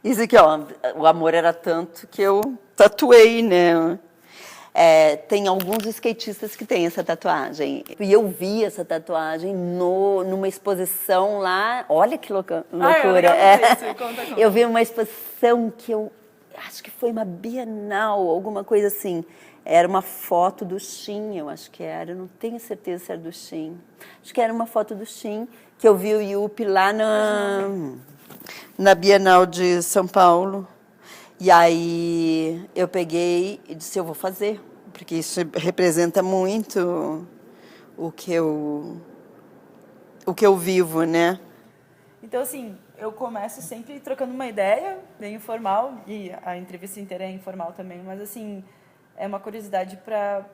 Isso aqui, ó, o amor era tanto que eu tatuei, né? Tem alguns skatistas que têm essa tatuagem. E eu vi essa tatuagem numa exposição lá. Olha que loucura. Conta. Eu vi uma exposição que eu acho que foi uma Bienal, alguma coisa assim. Era uma foto do Shin, eu acho que era. Eu não tenho certeza se era do Shin. Acho que era uma foto do Shin, que eu vi o Yuppie lá na Bienal de São Paulo. E aí eu peguei e disse, eu vou fazer, porque isso representa muito o que eu vivo, né? Então, assim, eu começo sempre trocando uma ideia, bem informal, e a entrevista inteira é informal também, mas, assim, é uma curiosidade pra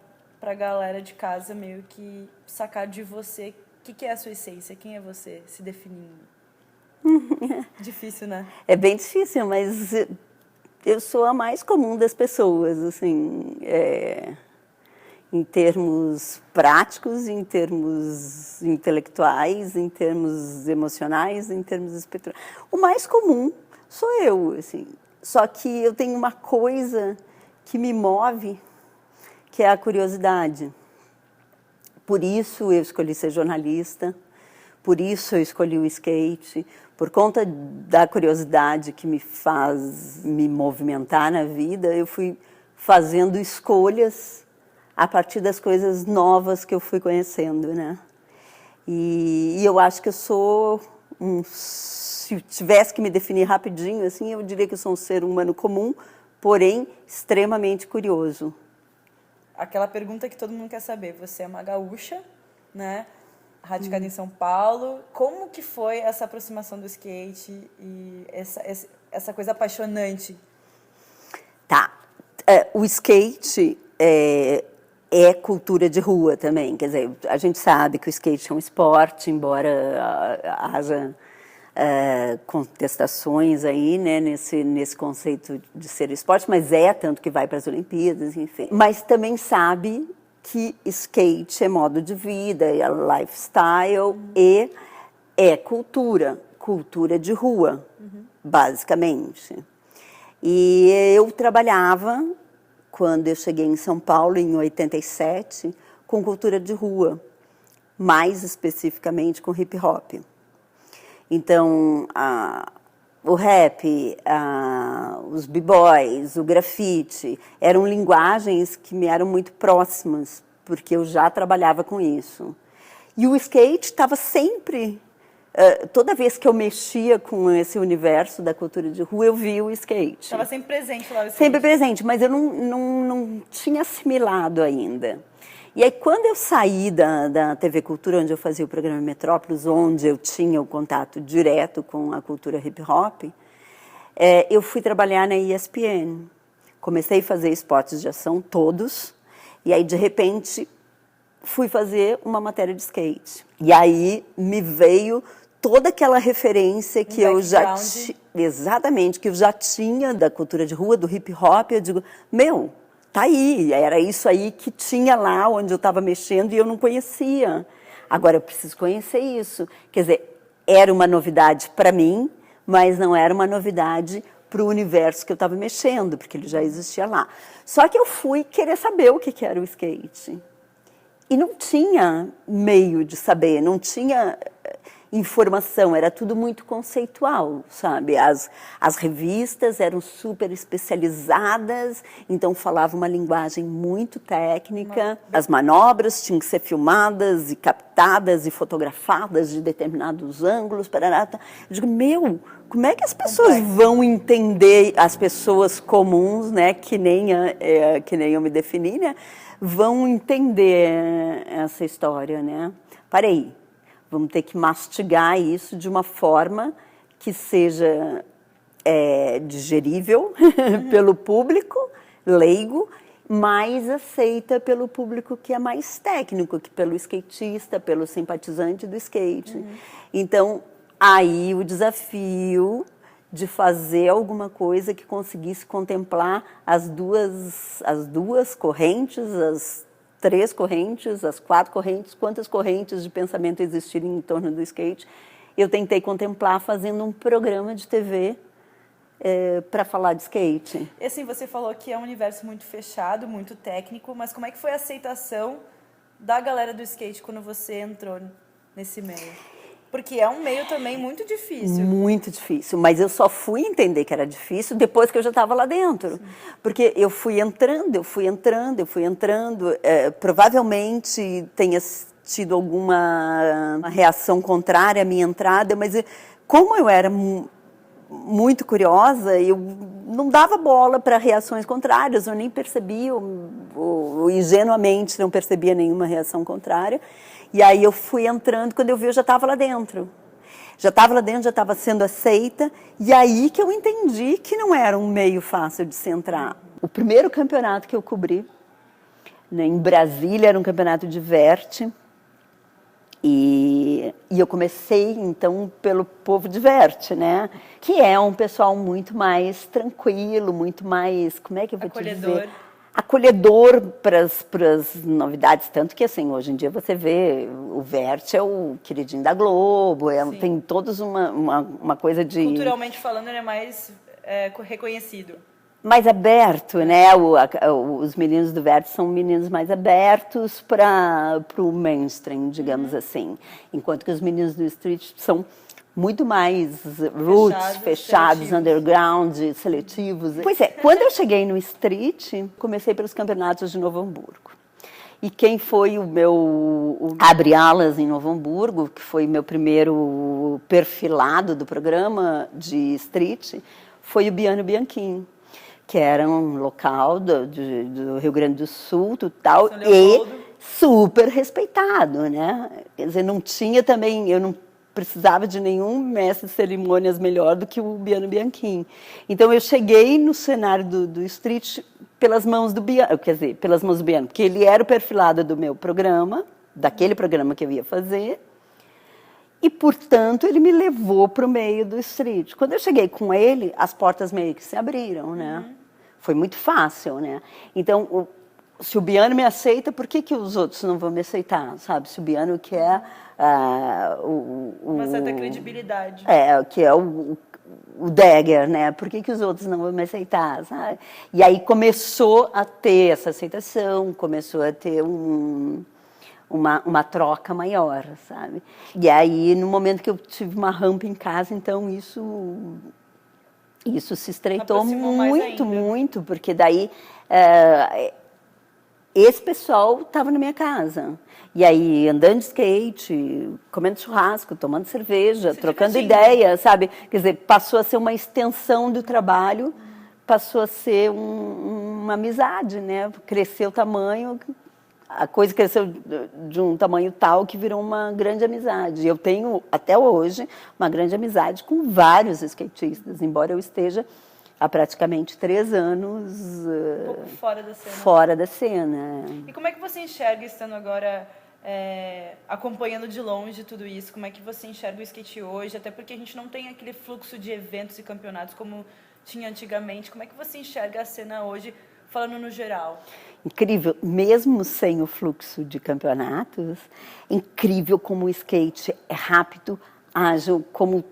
galera de casa meio que sacar de você o que é a sua essência, quem é você, se definindo. Difícil, né? É bem difícil, mas eu sou a mais comum das pessoas, assim, em termos práticos, em termos intelectuais, em termos emocionais, em termos espirituais. O mais comum sou eu, assim. Só que eu tenho uma coisa que me move, que é a curiosidade. Por isso eu escolhi ser jornalista, por isso eu escolhi o skate, por conta da curiosidade que me faz me movimentar na vida, eu fui fazendo escolhas a partir das coisas novas que eu fui conhecendo, né? E eu acho que eu sou se eu tivesse que me definir rapidinho, assim, eu diria que eu sou um ser humano comum, porém extremamente curioso. Aquela pergunta que todo mundo quer saber, você é uma gaúcha, né? Radicada em São Paulo. Como que foi essa aproximação do skate e essa coisa apaixonante? Tá. O skate é cultura de rua também. Quer dizer, a gente sabe que o skate é um esporte, embora haja contestações aí, né, nesse conceito de ser esporte, mas tanto que vai para as Olimpíadas, enfim. Mas também sabe que skate é modo de vida, é lifestyle e é cultura de rua, basicamente. E eu trabalhava, quando eu cheguei em São Paulo, em 87, com cultura de rua, mais especificamente com hip hop. Então, o rap, os b-boys, o grafite, eram linguagens que me eram muito próximas, porque eu já trabalhava com isso. E o skate estava sempre, toda vez que eu mexia com esse universo da cultura de rua, eu via o skate. Estava sempre presente lá o skate. Sempre presente, mas eu não tinha assimilado ainda. E aí, quando eu saí da TV Cultura, onde eu fazia o programa Metrópolis, onde eu tinha o contato direto com a cultura hip-hop, eu fui trabalhar na ESPN. Comecei a fazer esportes de ação, todos, e aí, de repente, fui fazer uma matéria de skate. E aí, me veio toda aquela referência que eu já tinha, exatamente, que eu já tinha da cultura de rua, do hip-hop, eu digo, tá aí, era isso aí que tinha lá onde eu estava mexendo e eu não conhecia. Agora eu preciso conhecer isso. Quer dizer, era uma novidade para mim, mas não era uma novidade para o universo que eu estava mexendo, porque ele já existia lá. Só que eu fui querer saber o que era o skate. E não tinha meio de saber, não tinha informação, era tudo muito conceitual, sabe? As revistas eram super especializadas, então falava uma linguagem muito técnica. As manobras tinham que ser filmadas e captadas e fotografadas de determinados ângulos. Parará. Eu digo, como é que as pessoas vão entender, as pessoas comuns, né, que nem eu me defini, né, vão entender essa história, né? Parei. Vamos ter que mastigar isso de uma forma que seja digerível pelo público leigo, mais aceita pelo público que é mais técnico, que pelo skatista, pelo simpatizante do skate. Então, aí o desafio de fazer alguma coisa que conseguisse contemplar as duas correntes, as 3 correntes, as 4 correntes, quantas correntes de pensamento existirem em torno do skate, eu tentei contemplar fazendo um programa de TV para falar de skate. E assim, você falou que é um universo muito fechado, muito técnico, mas como é que foi a aceitação da galera do skate quando você entrou nesse meio? Porque é um meio também muito difícil. Muito difícil, mas eu só fui entender que era difícil depois que eu já estava lá dentro. Sim. Porque eu fui entrando. Provavelmente tenha tido alguma reação contrária à minha entrada, mas como eu era muito curiosa, eu não dava bola para reações contrárias, eu nem percebia, ou ingenuamente não percebia nenhuma reação contrária. E aí eu fui entrando, quando eu vi eu já estava lá dentro. Já estava sendo aceita, e aí que eu entendi que não era um meio fácil de se entrar. O primeiro campeonato que eu cobri, né, em Brasília, era um campeonato de vert, e eu comecei, então, pelo povo de vert, né? Que é um pessoal muito mais tranquilo, muito mais, como é que eu vou te dizer? Acolhedor para as novidades, tanto que assim, hoje em dia você vê, o Vert é o queridinho da Globo, tem todos uma coisa de... Culturalmente falando, ele é mais reconhecido. Mais aberto, né? Os meninos do Vert são meninos mais abertos para o mainstream, digamos assim. Enquanto que os meninos do Street são muito mais roots, fechados, underground, seletivos. Pois é, quando eu cheguei no Street, comecei pelos campeonatos de Novo Hamburgo. E quem foi o meu abre-alas em Novo Hamburgo, que foi meu primeiro perfilado do programa de Street, foi o Biano Bianchini, que era um local do Rio Grande do Sul, tal, e super respeitado, né? Quer dizer, não tinha também, eu não precisava de nenhum mestre de cerimônias melhor do que o Biano Bianchini. Então eu cheguei no cenário do Street pelas mãos do Biano, porque ele era o perfilado do meu programa, daquele programa que eu ia fazer, e, portanto, ele me levou para o meio do Street. Quando eu cheguei com ele, as portas meio que se abriram, né? Foi muito fácil, né? Então, se o Biano me aceita, por que os outros não vão me aceitar, sabe? Se o Biano quer uma certa credibilidade. Que é o Dagger, né? Por que os outros não vão me aceitar, sabe? E aí começou a ter essa aceitação, começou a ter uma troca maior, sabe? E aí, no momento que eu tive uma rampa em casa, então isso se estreitou muito, porque daí esse pessoal estava na minha casa. E aí, andando de skate, comendo churrasco, tomando cerveja, trocando ideia, sabe? Quer dizer, passou a ser uma extensão do trabalho, passou a ser uma amizade, né? Cresceu o tamanho, a coisa cresceu de um tamanho tal que virou uma grande amizade. Eu tenho, até hoje, uma grande amizade com vários skatistas, embora eu esteja há praticamente 3 anos um pouco fora da cena. E como é que você enxerga, estando agora acompanhando de longe tudo isso, como é que você enxerga o skate hoje? Até porque a gente não tem aquele fluxo de eventos e campeonatos como tinha antigamente. Como é que você enxerga a cena hoje, falando no geral? Incrível, mesmo sem o fluxo de campeonatos, incrível como o skate é rápido, ágil, como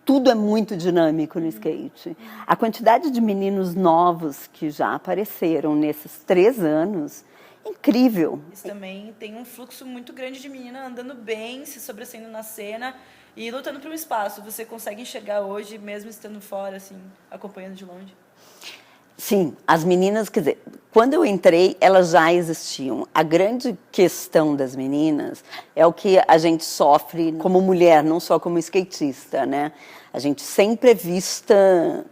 tudo é muito dinâmico no skate. A quantidade de meninos novos que já apareceram nesses 3 anos, incrível. Isso também tem um fluxo muito grande de menina andando bem, se sobressaindo na cena e lutando por um espaço. Você consegue enxergar hoje, mesmo estando fora, assim, acompanhando de longe? Sim, as meninas, quer dizer, quando eu entrei, elas já existiam. A grande questão das meninas é o que a gente sofre como mulher, não só como skatista, né? A gente sempre é vista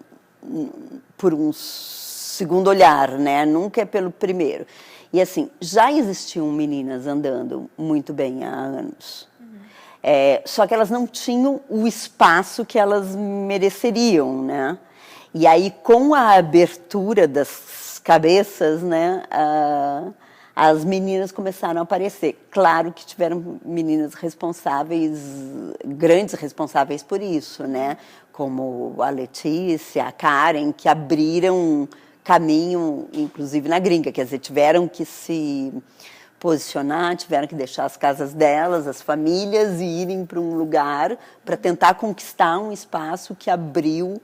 por um segundo olhar, né? Nunca é pelo primeiro. E assim, já existiam meninas andando muito bem há anos. Só que elas não tinham o espaço que elas mereceriam, né? E aí, com a abertura das cabeças, né, as meninas começaram a aparecer. Claro que tiveram meninas responsáveis, grandes responsáveis por isso, né? Como a Letícia, a Karen, que abriram caminho, inclusive na gringa. Quer dizer, tiveram que se posicionar, tiveram que deixar as casas delas, as famílias, e irem para um lugar para tentar conquistar um espaço que abriu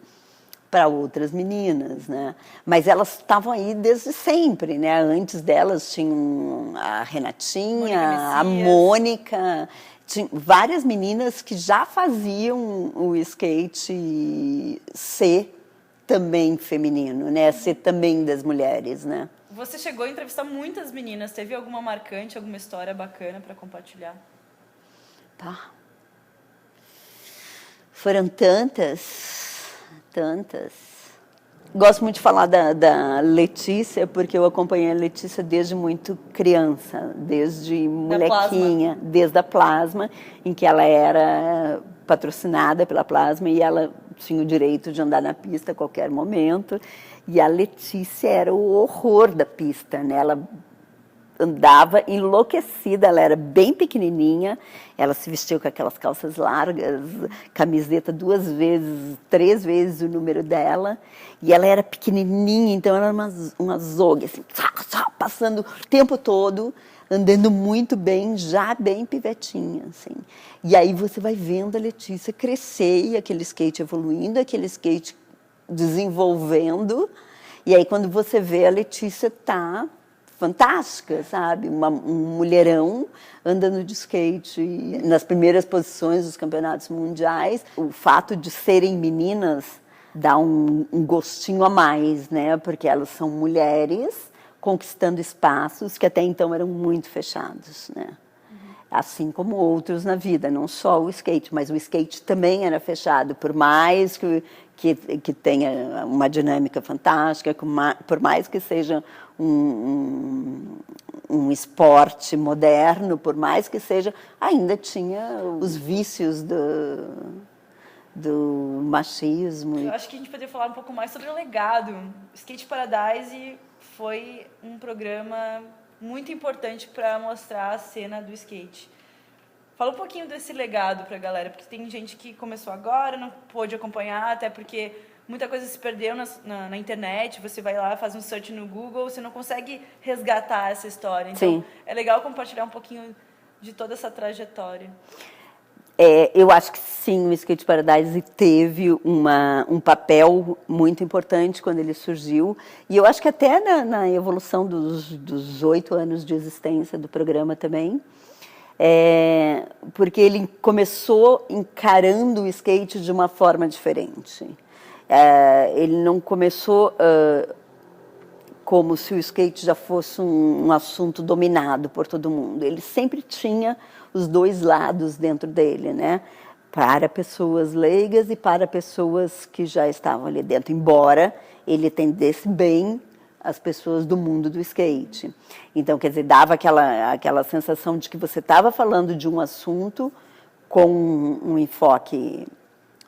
para outras meninas, né? Mas elas estavam aí desde sempre, né? Antes delas tinham a Renatinha, a Mônica, tinha várias meninas que já faziam o skate ser também feminino, né? Ser também das mulheres, né? Você chegou a entrevistar muitas meninas. Teve alguma marcante, alguma história bacana para compartilhar? Tá. Foram tantas. Gosto muito de falar da Letícia, porque eu acompanhei a Letícia desde muito criança, desde molequinha, desde a Plasma, em que ela era patrocinada pela Plasma e ela tinha o direito de andar na pista a qualquer momento. E a Letícia era o horror da pista, né? Ela andava enlouquecida, ela era bem pequenininha, ela se vestiu com aquelas calças largas, camiseta 2 vezes, 3 vezes o número dela, e ela era pequenininha, então ela era uma zogue, assim, passando o tempo todo, andando muito bem, já bem pivetinha, assim. E aí você vai vendo a Letícia crescer, e aquele skate evoluindo, aquele skate desenvolvendo, e aí quando você vê a Letícia tá fantástica, sabe? Um mulherão andando de skate nas primeiras posições dos campeonatos mundiais. O fato de serem meninas dá um gostinho a mais, né? Porque elas são mulheres conquistando espaços que até então eram muito fechados, né? Assim como outros na vida, não só o skate, mas o skate também era fechado, por mais que tenha uma dinâmica fantástica, por mais que seja um esporte moderno, por mais que seja, ainda tinha os vícios do machismo. Eu acho que a gente poderia falar um pouco mais sobre o legado. Skate Paradise foi um programa muito importante para mostrar a cena do skate. Fala um pouquinho desse legado para a galera, porque tem gente que começou agora, não pôde acompanhar, até porque muita coisa se perdeu na internet, você vai lá, faz um search no Google, você não consegue resgatar essa história. Então, sim, é legal compartilhar um pouquinho de toda essa trajetória. Eu acho que sim, o Skate Paradise teve um papel muito importante quando ele surgiu, e eu acho que até na evolução dos 8 anos de existência do programa também, porque ele começou encarando o skate de uma forma diferente. Ele não começou como se o skate já fosse um assunto dominado por todo mundo. Ele sempre tinha os 2 lados dentro dele, né? Para pessoas leigas e para pessoas que já estavam ali dentro, embora ele atendesse bem as pessoas do mundo do skate. Então, quer dizer, dava aquela sensação de que você estava falando de um assunto com um enfoque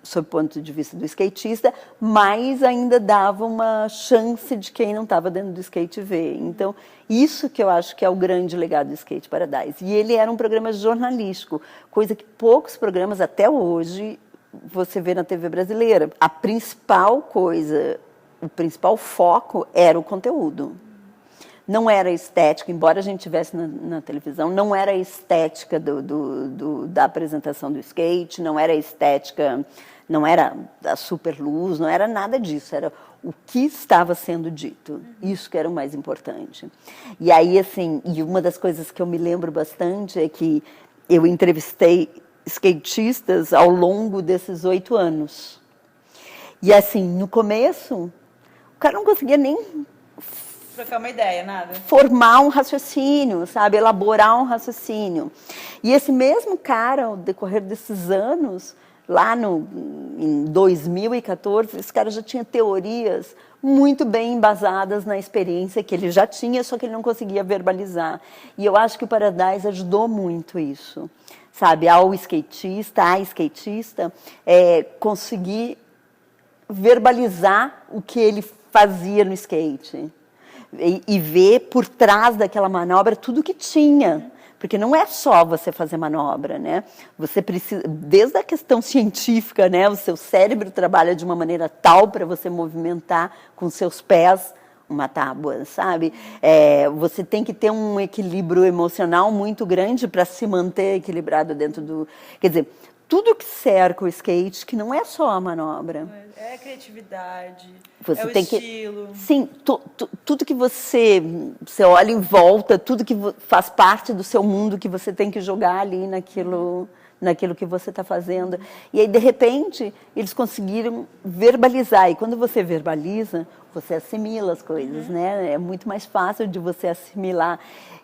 sob o ponto de vista do skatista, mas ainda dava uma chance de quem não estava dentro do skate ver. Então, isso que eu acho que é o grande legado do Skate Paradise. E ele era um programa jornalístico, coisa que poucos programas, até hoje, você vê na TV brasileira. A principal coisa, o principal foco era o conteúdo. Não era a estética, embora a gente estivesse na televisão, não era a estética da apresentação do skate, não era a estética, não era a super luz, não era nada disso, era o que estava sendo dito, isso que era o mais importante. E aí, assim, e uma das coisas que eu me lembro bastante é que eu entrevistei skatistas ao longo desses 8 anos. E assim, no começo, o cara não conseguia nem trocar uma ideia, nada. Formar um raciocínio, sabe? Elaborar um raciocínio. E esse mesmo cara, ao decorrer desses anos, lá em 2014, esse cara já tinha teorias muito bem embasadas na experiência que ele já tinha, só que ele não conseguia verbalizar. E eu acho que o Paradise ajudou muito isso, sabe? À skatista, conseguir verbalizar o que ele fazia no skate. E ver por trás daquela manobra tudo que tinha. Porque não é só você fazer manobra, né? Você precisa, desde a questão científica, né? O seu cérebro trabalha de uma maneira tal para você movimentar com seus pés uma tábua, sabe? Você tem que ter um equilíbrio emocional muito grande para se manter equilibrado dentro do... Quer dizer, tudo que cerca o skate, que não é só a manobra. É a criatividade, Você é o tem estilo. Sim, tudo que você olha em volta, tudo que faz parte do seu mundo que você tem que jogar ali naquilo que você está fazendo. E aí, de repente, eles conseguiram verbalizar. E quando você verbaliza, você assimila as coisas, né? É muito mais fácil de você assimilar.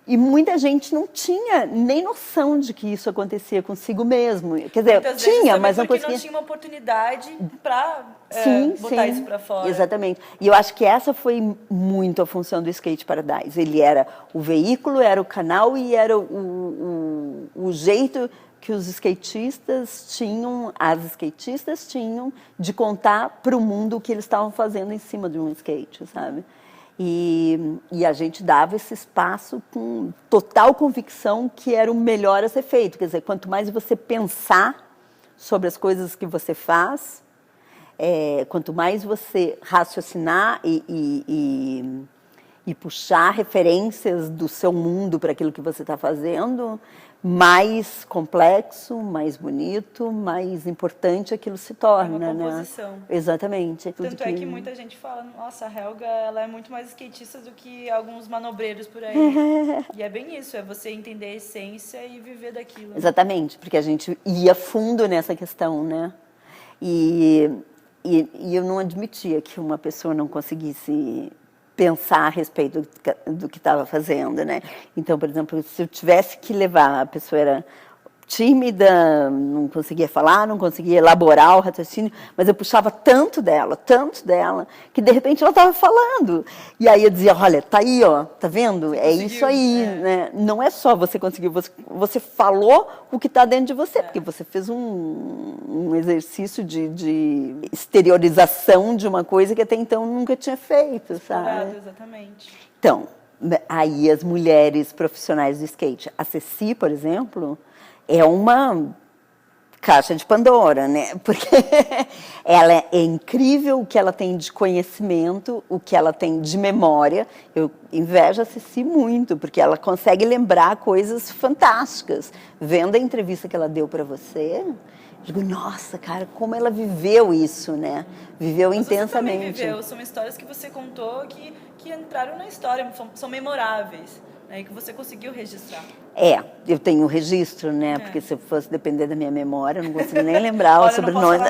E muita gente não tinha nem noção de que isso acontecia consigo mesmo. Quer dizer, Muitas tinha, vezes mas não porque conseguia. não tinha uma oportunidade para botar Sim, isso para fora. exatamente. E eu acho que essa foi muito a função do Skate Paradise. Ele era o veículo, era o canal e era o jeito que os skatistas tinham, as skatistas tinham, de contar para o mundo o que eles estavam fazendo em cima de um skate, sabe? E a gente dava esse espaço com total convicção que era o melhor a ser feito. Quer dizer, quanto mais você pensar sobre as coisas que você faz, quanto mais você raciocinar e puxar referências do seu mundo para aquilo que você está fazendo, mais complexo, mais bonito, mais importante aquilo se torna. É uma composição. Né? Exatamente. Tanto é que muita gente fala, nossa, a Helga ela é muito mais skatista do que alguns manobreiros por aí. E é bem isso, é você entender a essência e viver daquilo. Exatamente, porque a gente ia fundo nessa questão, né? E eu não admitia que uma pessoa não conseguisse pensar a respeito do que estava fazendo, né? Então, por exemplo, se eu tivesse que levar, a pessoa era tímida, não conseguia falar, não conseguia elaborar o raciocínio, mas eu puxava tanto dela, que de repente ela estava falando. E aí eu dizia, olha, tá aí, ó, tá vendo? É isso aí, né? Não é só você conseguiu, você falou o que está dentro de você, porque você fez um exercício de exteriorização de uma coisa que até então nunca tinha feito, sabe? Exatamente. Então, aí as mulheres profissionais do skate, a Ceci, por exemplo, é uma caixa de Pandora, né? Porque ela é incrível o que ela tem de conhecimento, o que ela tem de memória. Eu invejo a Ceci muito, porque ela consegue lembrar coisas fantásticas. Vendo a entrevista que ela deu para você, digo, nossa, cara, como ela viveu isso, né? Viveu intensamente. Você também viveu, são histórias que você contou que entraram na história, são memoráveis. E que você conseguiu registrar. Eu tenho um registro, né? Porque se eu fosse depender da minha memória, eu não consigo nem lembrar o sobrenome.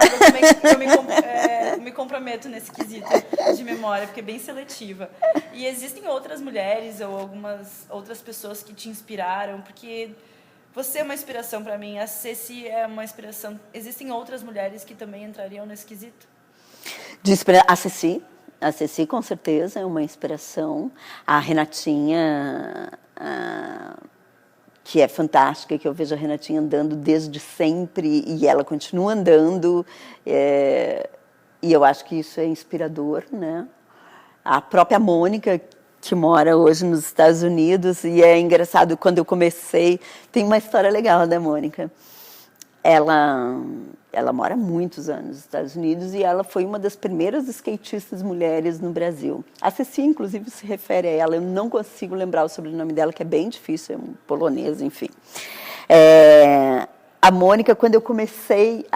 Eu me comprometo nesse quesito de memória, porque é bem seletiva. E existem outras mulheres ou algumas outras pessoas que te inspiraram, porque você é uma inspiração para mim, a Ceci é uma inspiração. Existem outras mulheres que também entrariam nesse quesito? A Ceci, com certeza, é uma inspiração. A Renatinha, que é fantástica, que eu vejo a Renatinha andando desde sempre e ela continua andando. E eu acho que isso é inspirador, né? A própria Mônica, que mora hoje nos Estados Unidos, e é engraçado, quando eu comecei... Tem uma história legal da Mônica. Ela mora há muitos anos nos Estados Unidos e ela foi uma das primeiras skatistas mulheres no Brasil. A Ceci, inclusive, se refere a ela. Eu não consigo lembrar o sobrenome dela, que é bem difícil, é um polonês, enfim. A Mônica, quando eu comecei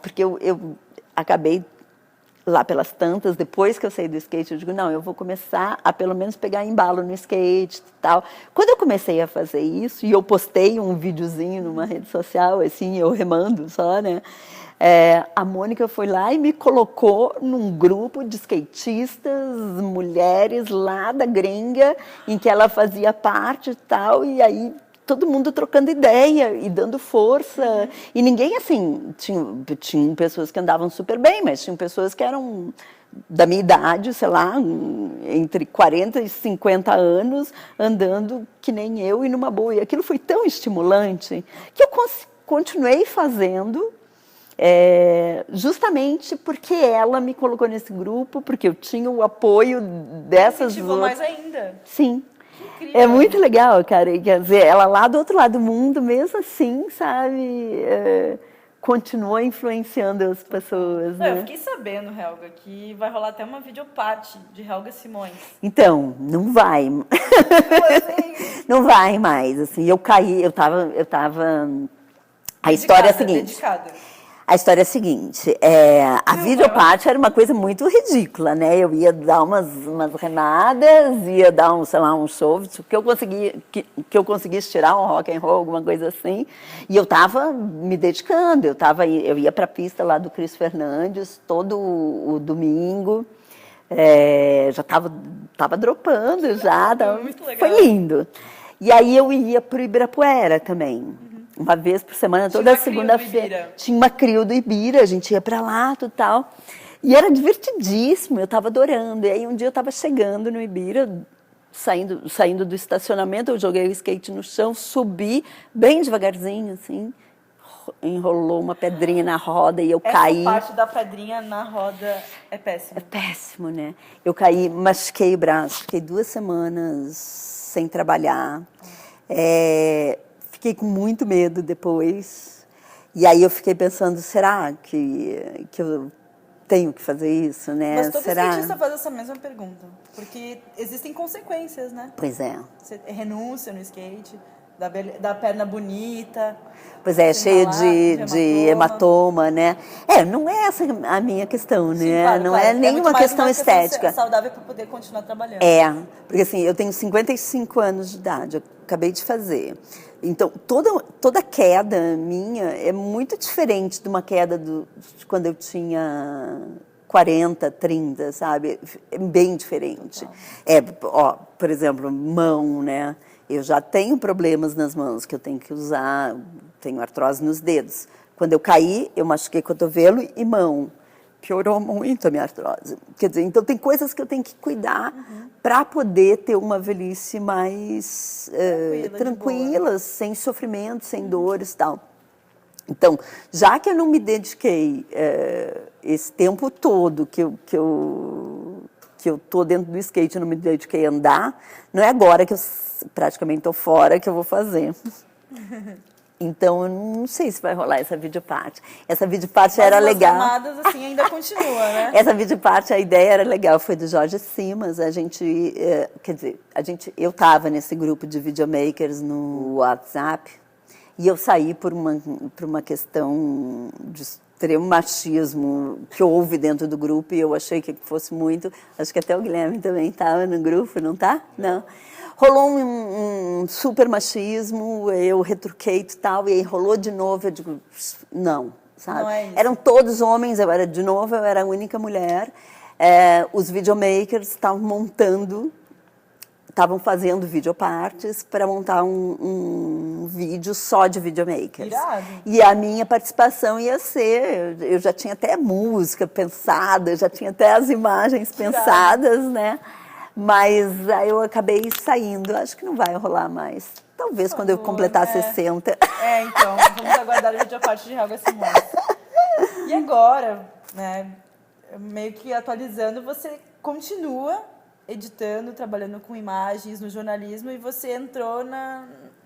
porque eu acabei lá pelas tantas, depois que eu saí do skate, eu digo, não, eu vou começar a pelo menos pegar embalo no skate e tal. Quando eu comecei a fazer isso, e eu postei um videozinho numa rede social, assim, eu remando só, né? A Mônica foi lá e me colocou num grupo de skatistas, mulheres lá da gringa, em que ela fazia parte e tal, e aí todo mundo trocando ideia e dando força. E ninguém, assim, tinha pessoas que andavam super bem, mas tinham pessoas que eram da minha idade, sei lá, entre 40 e 50 anos, andando que nem eu e numa boa. E aquilo foi tão estimulante que eu continuei fazendo, justamente porque ela me colocou nesse grupo, porque eu tinha o apoio dessas outras. Mais ainda. Sim. É muito legal, cara. Quer dizer, ela lá do outro lado do mundo, mesmo assim, sabe, continua influenciando as pessoas. Né? Eu fiquei sabendo, Helga, que vai rolar até uma videoparte de Helga Simões. Então, não vai. Não vai mais. Assim, eu caí, eu tava. A história é a seguinte. Dedicada. A história é a seguinte, a videoparte era uma coisa muito ridícula, né? Eu ia dar umas remadas, ia dar sei lá, um show, que eu conseguisse tirar um rock and roll, alguma coisa assim. E eu estava me dedicando, eu ia para a pista lá do Cris Fernandes todo o domingo. Já estava dropando, Muito legal. Foi lindo. E aí eu ia para o Ibirapuera também. Uma vez por semana, toda segunda-feira. Tinha uma crio do Ibira, a gente ia para lá, tudo tal. E era divertidíssimo, eu estava adorando. E aí um dia eu estava chegando no Ibira, saindo do estacionamento, eu joguei o skate no chão, subi bem devagarzinho, assim, enrolou uma pedrinha na roda e eu caí. Essa parte da pedrinha na roda é péssimo. É péssimo, né? Eu caí, machuquei o braço, fiquei 2 semanas sem trabalhar. Fiquei com muito medo depois. E aí eu fiquei pensando, será que eu tenho que fazer isso, né? Mas todo skatista faz essa mesma pergunta. Porque existem consequências, né? Pois é. Você renúncia no skate, da perna bonita. Pois é, cheia de hematoma, né? Não é essa a minha questão, né? Sim, claro, não é nenhuma questão estética. Questão saudável para poder continuar trabalhando. Porque assim, eu tenho 55 anos de idade, eu acabei de fazer. Então, toda queda minha é muito diferente de uma queda de quando eu tinha 40, 30, sabe? É bem diferente. Por exemplo, mão, né? Eu já tenho problemas nas mãos que eu tenho que usar, tenho artrose nos dedos. Quando eu caí, eu machuquei cotovelo e mão. Piorou muito a minha artrose. Quer dizer, então tem coisas que eu tenho que cuidar para poder ter uma velhice mais tranquila, sem sofrimento, sem dores e tal. Então, já que eu não me dediquei esse tempo todo que eu estou dentro do skate, eu não me dediquei a andar, não é agora que eu praticamente estou fora que eu vou fazer. Então, eu não sei se vai rolar essa videoparte. Essa videoparte era legal. Mas as camadas, assim, ainda continua, né? Essa videoparte, a ideia era legal, foi do Jorge Simas. Eu estava nesse grupo de videomakers no WhatsApp e eu saí por uma questão de extremo machismo que houve dentro do grupo e eu achei que fosse muito. Acho que até o Guilherme também estava no grupo, não está? Não. Rolou um super machismo, eu retruquei e tal, e aí rolou de novo, eu digo, não, sabe? Não é isso. Eram todos homens, eu era a única mulher. Os videomakers estavam fazendo videopartes para montar um vídeo só de videomakers. Irado. E a minha participação ia ser, eu já tinha até música pensada, já tinha até as imagens pensadas, né? Mas aí eu acabei saindo, acho que não vai rolar mais. Talvez quando eu completar 60. Então, vamos aguardar a videoparte de Helga Simões. E agora, né, meio que atualizando, você continua editando, trabalhando com imagens no jornalismo e você entrou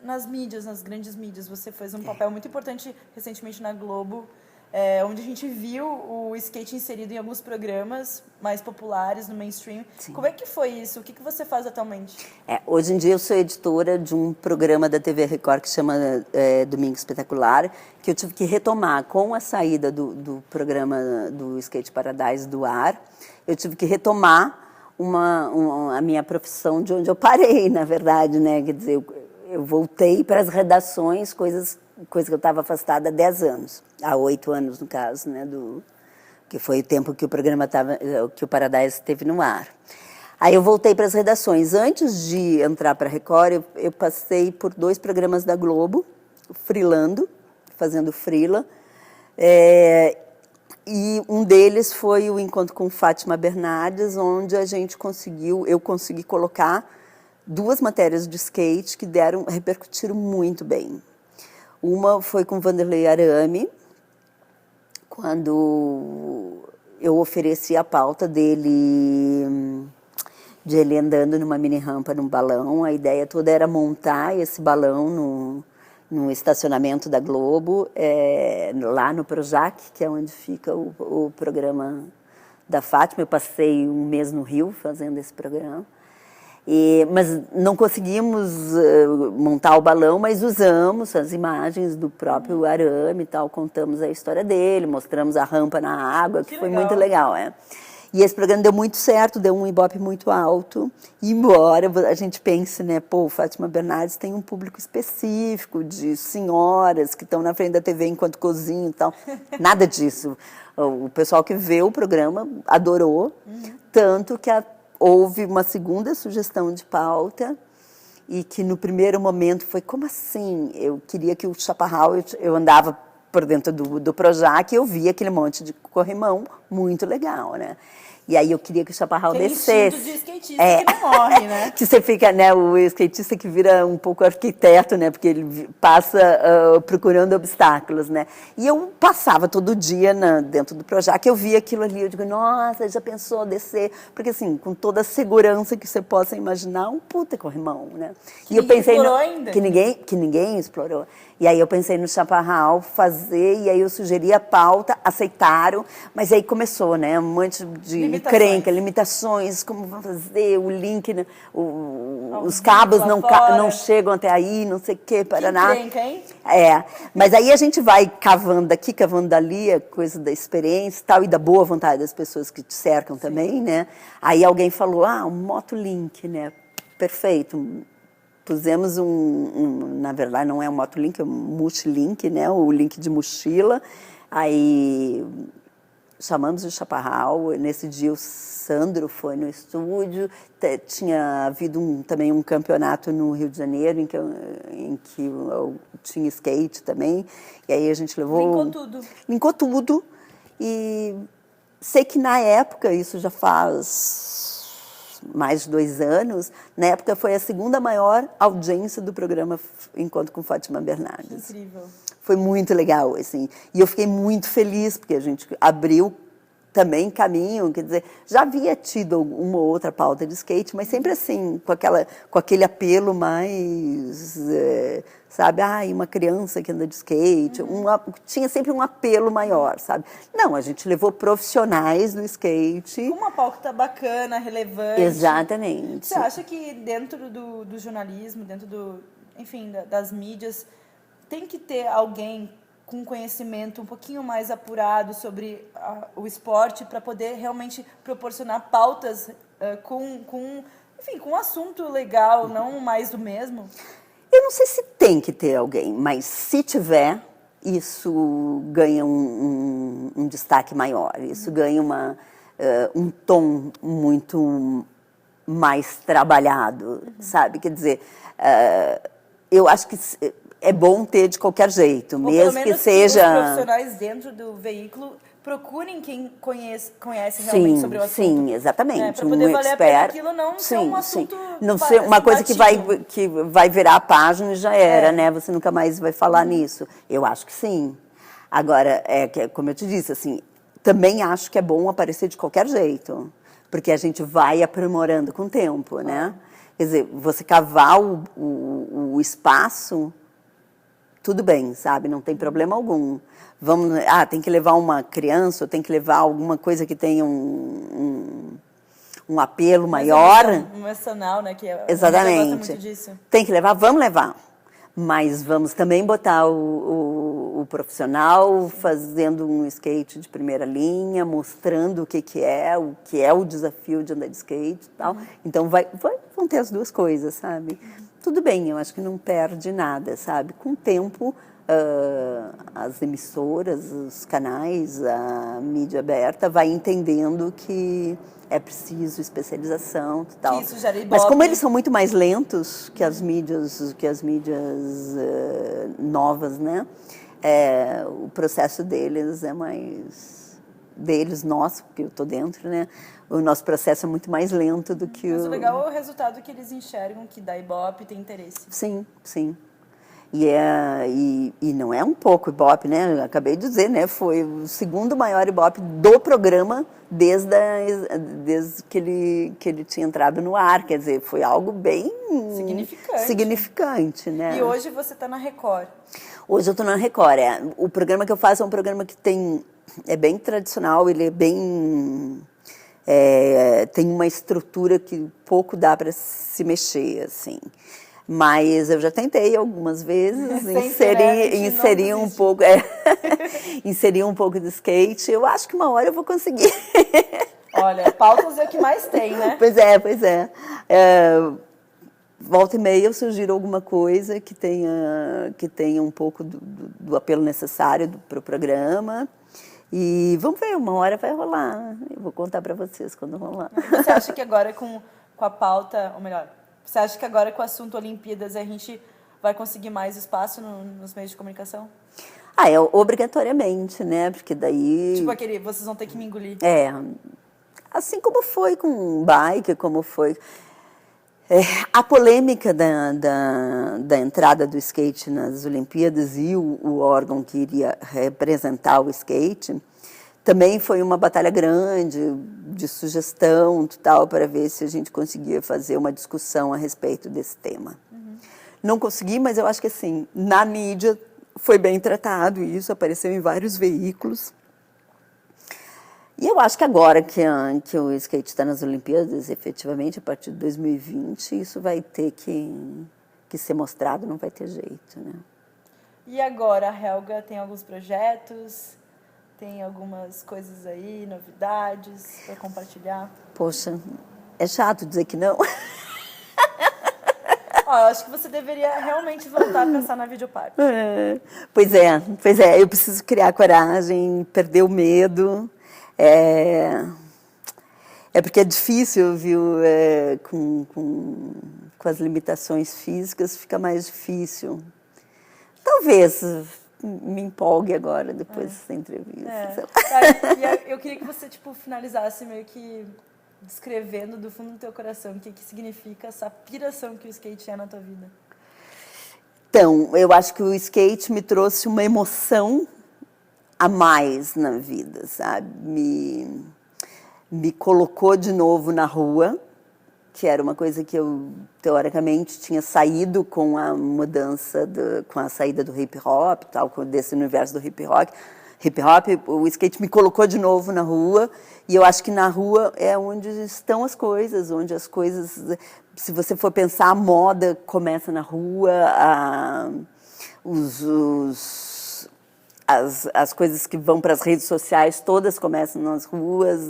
nas mídias, nas grandes mídias. Você fez um papel muito importante recentemente na Globo, onde a gente viu o skate inserido em alguns programas mais populares no mainstream. Sim. Como é que foi isso? O que você faz atualmente? Hoje em dia eu sou editora de um programa da TV Record que chama Domingo Espetacular, que eu tive que retomar com a saída do programa do Skate Paradise do ar. Eu tive que retomar a minha profissão de onde eu parei, na verdade, né? Quer dizer, eu voltei para as redações, coisa que eu estava afastada há 10 anos, há 8 anos no caso, né, que foi o tempo que o programa que o Paradise esteve no ar. Aí eu voltei para as redações. Antes de entrar para a Record, eu passei por 2 programas da Globo, fazendo freela, e um deles foi o Encontro com Fátima Bernardes, onde eu consegui colocar 2 matérias de skate que repercutiram muito bem. Uma foi com Vanderlei Arame, quando eu ofereci a pauta de ele andando numa mini rampa num balão. A ideia toda era montar esse balão no estacionamento da Globo, lá no Projac, que é onde fica o programa da Fátima. Eu passei um mês no Rio fazendo esse programa. Mas não conseguimos montar o balão, mas usamos as imagens do próprio arame e tal, contamos a história dele, mostramos a rampa na água, que foi muito legal. E esse programa deu muito certo, deu um Ibope muito alto, embora a gente pense, né, pô, Fátima Bernardes tem um público específico de senhoras que estão na frente da TV enquanto cozinham e tal. Nada disso. O pessoal que vê o programa adorou, tanto que houve uma segunda sugestão de pauta e que no primeiro momento foi, como assim? Eu queria que o Chaparral, eu andava por dentro do Projac e eu via aquele monte de corrimão muito legal, né? E aí eu queria que o Chaparral descesse. Instinto de skatista que não morre, né? Que você fica, né, o skatista que vira um pouco arquiteto, né, porque ele passa procurando obstáculos, né. E eu passava todo dia dentro do Projac, eu via aquilo ali, eu digo, nossa, já pensou descer? Porque assim, com toda a segurança que você possa imaginar, um puta corrimão, né. Que ninguém explorou ainda. Que ninguém explorou. E aí eu pensei no Chaparral fazer, e aí eu sugeri a pauta, aceitaram, mas aí começou, né, um monte de encrenca, limitações, como vamos fazer, o link, né, os cabos não chegam até aí, não sei o que, Paraná. Que encrenca, hein? Mas aí a gente vai cavando daqui, cavando dali, a coisa da experiência e tal, e da boa vontade das pessoas que te cercam também, né. Aí alguém falou, um motolink, né, perfeito. Pusemos na verdade não é um motolink, é um multilink, né, o link de mochila, aí chamamos o Chaparral, nesse dia o Sandro foi no estúdio, tinha havido também um campeonato no Rio de Janeiro em que eu tinha skate também, e aí a gente levou... Linkou tudo, e sei que na época, isso já faz mais de 2 anos, na época foi a segunda maior audiência do programa Encontro com Fátima Bernardes. Incrível. Foi muito legal, assim. E eu fiquei muito feliz, porque a gente abriu também caminho, quer dizer, já havia tido uma ou outra pauta de skate, mas sempre assim, com aquele apelo mais, sabe, uma criança que anda de skate, tinha sempre um apelo maior, sabe? Não, a gente levou profissionais do skate. Uma pauta bacana, relevante. Exatamente. Você acha que dentro do jornalismo, dentro enfim, das mídias, tem que ter alguém com conhecimento um pouquinho mais apurado sobre o esporte para poder realmente proporcionar pautas com um assunto legal, não mais do mesmo? Eu não sei se tem que ter alguém, mas se tiver, isso ganha um destaque maior, isso ganha um tom muito mais trabalhado, sabe? Quer dizer, eu acho que é bom ter de qualquer jeito, ou mesmo que seja... os profissionais dentro do veículo procurem quem conhece realmente sobre o assunto. Sim, exatamente. Para poder valer a pena aquilo não ser um assunto... Não ser uma coisa que vai virar a página e já era, né? Você nunca mais vai falar nisso. Eu acho que sim. Agora, como eu te disse, assim, também acho que é bom aparecer de qualquer jeito, porque a gente vai aprimorando com o tempo, né? Quer dizer, você cavar o espaço... Tudo bem, sabe? Não tem problema algum. Tem que levar uma criança, ou tem que levar alguma coisa que tenha um apelo maior. Emocional, né? Que exatamente. Gosta muito disso. Tem que levar? Vamos levar. Mas vamos também botar o profissional fazendo um skate de primeira linha, mostrando o que é o desafio de andar de skate e tal. Então vão ter as duas coisas, sabe? Tudo bem, eu acho que não perde nada, sabe? Com o tempo, as emissoras, os canais, a mídia aberta vai entendendo que é preciso especialização e tal. Isso gera Ibope. Mas como eles são muito mais lentos que as mídias novas, né? O processo deles é mais... nosso, porque eu estou dentro, né? O nosso processo é muito mais lento do que Mas o legal é o resultado que eles enxergam, que dá Ibope, tem interesse. Sim, sim. E não é um pouco Ibope, né? Eu acabei de dizer, né? Foi o segundo maior Ibope do programa desde que ele tinha entrado no ar. Quer dizer, foi algo bem significante, né? E hoje você está na Record. Hoje eu estou na Record. O programa que eu faço é um programa que é bem tradicional, ele é bem... tem uma estrutura que pouco dá para se mexer, assim. Mas eu já tentei algumas vezes inserir um pouco, inserir um pouco de skate. Eu acho que uma hora eu vou conseguir. Olha, pautas é o que mais tem, né? Pois é. Volta e meia eu sugiro alguma coisa que tenha um pouco do apelo necessário para o programa. E vamos ver, uma hora vai rolar. Eu vou contar para vocês quando rolar. Você acha que agora com a pauta, ou melhor, você acha que agora com o assunto Olimpíadas a gente vai conseguir mais espaço nos meios de comunicação? Obrigatoriamente, né? Porque daí... Tipo vocês vão ter que me engolir. Assim como foi com o bike, como foi... a polêmica da entrada do skate nas Olimpíadas e o órgão que iria representar o skate também foi uma batalha grande de sugestão tal para ver se a gente conseguia fazer uma discussão a respeito desse tema. Não consegui, mas eu acho que assim, na mídia foi bem tratado isso, apareceu em vários veículos. E eu acho que agora que o skate está nas Olimpíadas, efetivamente, a partir de 2020, isso vai ter que ser mostrado, não vai ter jeito, né? E agora, a Helga tem alguns projetos, tem algumas coisas aí, novidades para compartilhar? Poxa, é chato dizer que não. Eu acho que você deveria realmente voltar a pensar na videoparte. Pois é, eu preciso criar coragem, perder o medo. Porque é difícil, viu? Com as limitações físicas fica mais difícil. Talvez me empolgue agora, depois dessa entrevista. E eu queria que você finalizasse meio que descrevendo do fundo do teu coração o que significa essa piração que o skate é na tua vida. Então, eu acho que o skate me trouxe uma emoção a mais na vida, sabe? Me colocou de novo na rua, que era uma coisa que eu, teoricamente, tinha saído com a mudança, com a saída do hip hop, tal, desse universo do hip hop, o skate me colocou de novo na rua, e eu acho que na rua é onde estão as coisas, se você for pensar, a moda começa na rua, as coisas que vão para as redes sociais, todas começam nas ruas,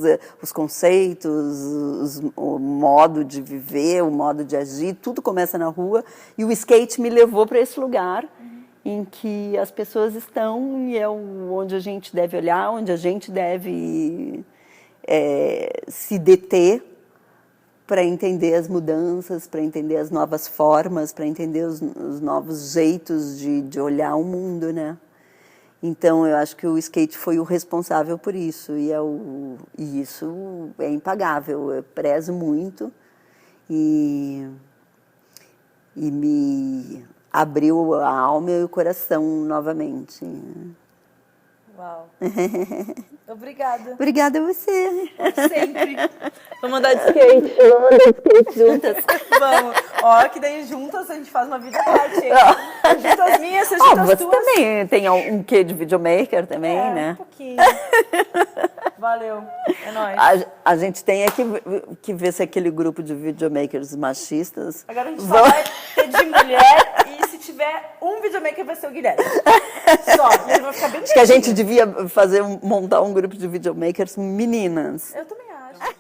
os conceitos, o modo de viver, o modo de agir, tudo começa na rua, e o skate me levou para esse lugar em que as pessoas estão, e é onde a gente deve olhar, onde a gente deve se deter para entender as mudanças, para entender as novas formas, para entender os novos jeitos de olhar o mundo, né? Então, eu acho que o skate foi o responsável por isso, e isso é impagável. Eu prezo muito e me abriu a alma e o coração novamente. Uau! Obrigada. Obrigada a você. Sempre. Vamos andar de skate. Vamos andar de skate juntas. Vamos. Que daí juntas a gente faz uma videoparte. Eu junto as minhas, você junta as você tuas. Também tem um quê de videomaker também, né? Um pouquinho. Valeu. É nóis. A gente tem que ver se aquele grupo de videomakers machistas... Agora a gente só vai ter de mulher e se tiver um videomaker vai ser o Guilherme. Só. E ele vai ficar bem Acho que a gente devia montar um grupo de videomakers meninas. Eu também acho.